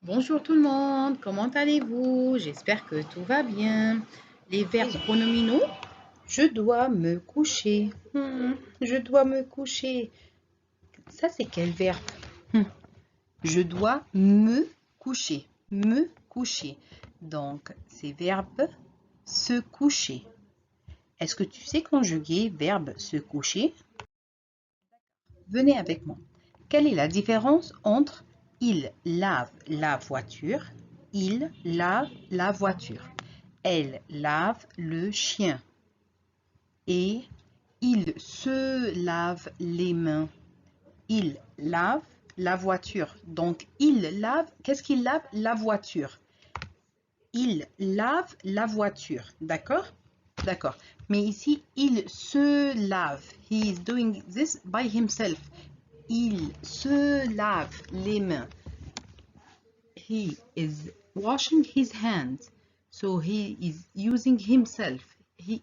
Bonjour tout le monde, comment allez-vous? J'espère que tout va bien. Les verbes pronominaux, je dois me coucher. Je dois me coucher. Ça, c'est quel verbe? Hmm, Je dois me coucher. Me coucher. Donc, c'est verbe se coucher. Est-ce que tu sais conjuguer verbe se coucher? Venez avec moi. Quelle est la différence entre il lave la voiture, il lave la voiture, elle lave le chien et il se lave les mains, il lave la voiture. Donc, il lave, qu'est-ce qu'il lave? La voiture. Il lave la voiture, d'accord? D'accord. Mais ici, il se lave. He is doing this by himself. Il se lave les mains. He is washing his hands. So he is using himself.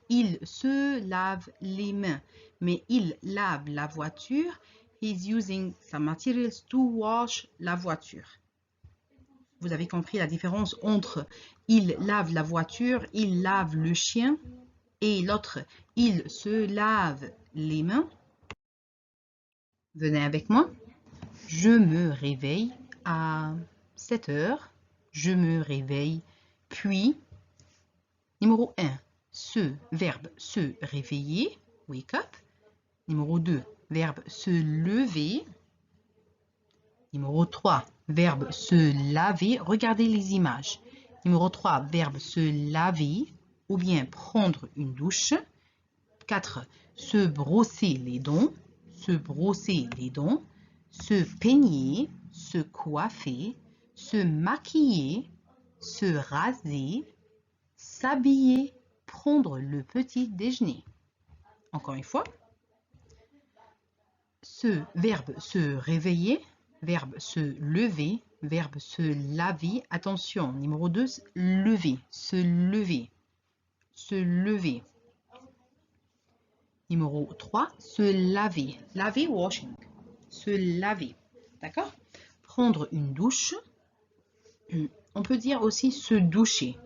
Il se lave les mains. Mais il lave la voiture. He is using some materials to wash la voiture. Vous avez compris la différence entre il lave la voiture, il lave le chien et l'autre, il se lave les mains. Venez avec moi. Je me réveille à 7 heures. Je me réveille. Puis, numéro 1, verbe se réveiller, wake up. Numéro 2, verbe se lever. Numéro 3, verbe se laver. Regardez les images. Numéro 3, verbe se laver ou bien prendre une douche. 4, se brosser les dents. Se brosser les dents. Se peigner, se coiffer, se maquiller, se raser, s'habiller, prendre le petit déjeuner. Encore une fois, ce verbe se réveiller, verbe se lever, verbe se laver. Attention, numéro 2, lever, se lever, se lever. Numéro 3, se laver, laver, washing, se laver. D'accord? Prendre une douche. On peut dire aussi se doucher,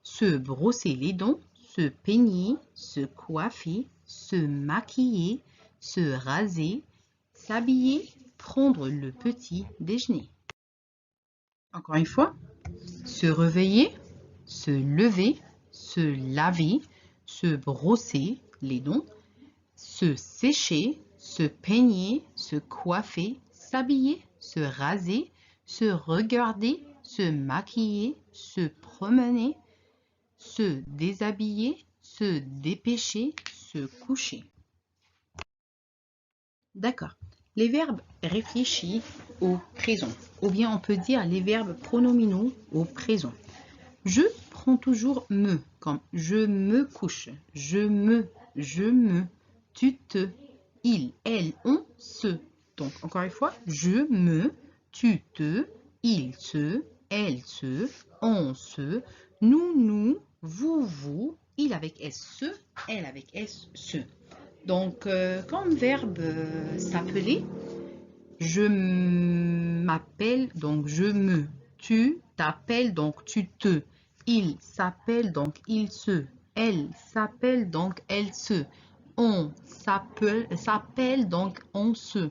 se brosser les dents, se peigner, se coiffer, se maquiller, se raser, s'habiller, prendre le petit déjeuner. Encore une fois, se réveiller, se lever, se laver, se brosser les dents, se sécher, se peigner, se coiffer, s'habiller, se raser, se regarder, se maquiller, se promener, se déshabiller, se dépêcher, se coucher. D'accord. Les verbes réfléchis au présent, ou bien on peut dire les verbes pronominaux au présent. Je prends toujours me, comme je me couche, je me, tu te, il, elle, on, se. Donc, encore une fois, je me, tu te, il se, elle se, on se, nous, vous, il avec S, se, elle avec S, se. Donc, comme verbe s'appeler, je m'appelle, donc je me, tu t'appelles, donc tu te, il s'appelle, donc il se, elle s'appelle, donc elle se, on s'appelle, donc on se,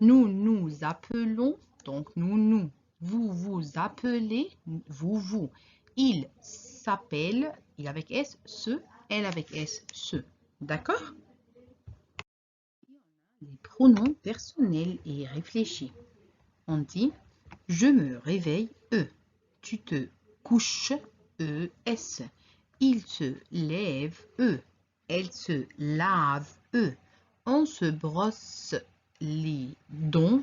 nous appelons, donc nous, vous vous appelez, vous, il s'appelle, il avec S, se, elle avec S, se. D'accord? Les pronoms personnels et réfléchis. On dit je me réveille, tu te couches, s. Il se lève, elle se lave, on se brosse les dents,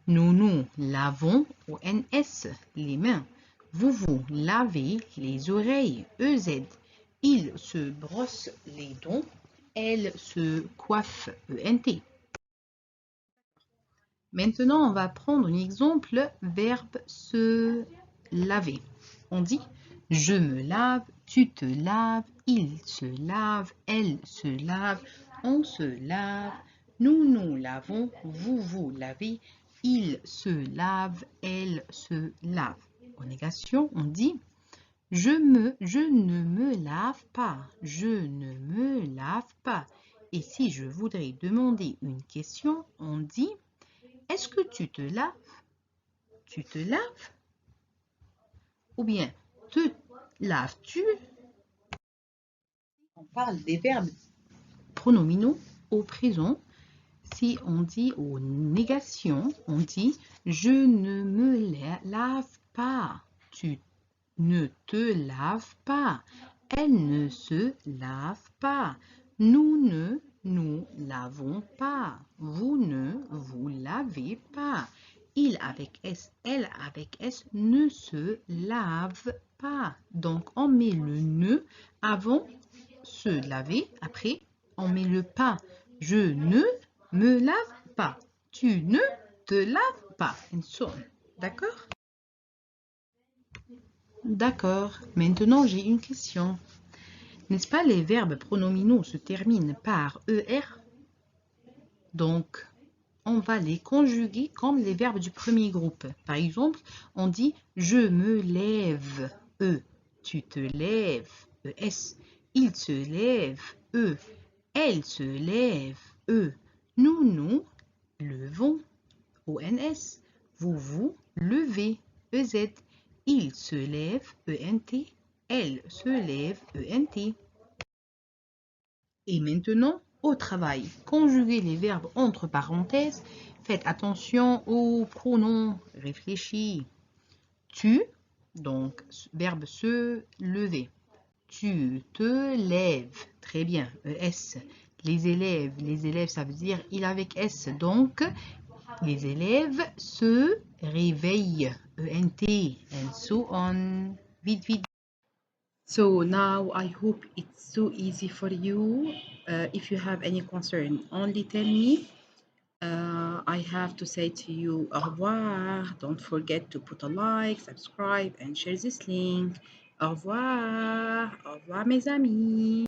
nous lavons, ons, les mains. Vous lavez les oreilles, ez. Il se brosse les dents, elle se coiffe, ent. Maintenant, on va prendre un exemple, verbe se laver. On dit je me lave, tu te laves, il se lave, elle se lave, on se lave, nous lavons, vous lavez, Il se lave, elle se lave. En négation, on dit je ne me lave pas, je ne me lave pas. Et si je voudrais demander une question, on dit est-ce que tu te laves? Tu te laves? Ou bien te laves-tu? On parle des verbes pronominaux au présent. Si on dit aux négations, on dit je ne me lave pas. Tu ne te laves pas. Elle ne se lave pas. Nous ne nous lavons pas. Vous ne vous lavez pas. Il avec S, elle avec S ne se lave pas. Donc, on met le ne avant se laver. Après, on met le pas. Je ne me lave pas. Tu ne te laves pas. D'accord? D'accord. Maintenant, j'ai une question. N'est-ce pas les verbes pronominaux se terminent par ER? Donc, on va les conjuguer comme les verbes du premier groupe. Par exemple, on dit « je me lève », E. Tu te lèves, ES. Il se lève, E. Elle se lève, E. Nous levons, ONS. Vous levez, EZ. Il se lève, ENT. Elle se lève, ENT. Et maintenant, au travail, conjuguez les verbes entre parenthèses. Faites attention aux pronoms réfléchis. Tu, donc verbe se lever. Tu te lèves. Très bien, ES. Les élèves, ça veut dire il avec S. Donc, les élèves se réveillent, ENT, and so on. Vite, vite. So now I hope it's so easy for you. If you have any concern, only tell me. I have to say to you au revoir. Don't forget to put a like, subscribe, and share this link. Au revoir mes amis.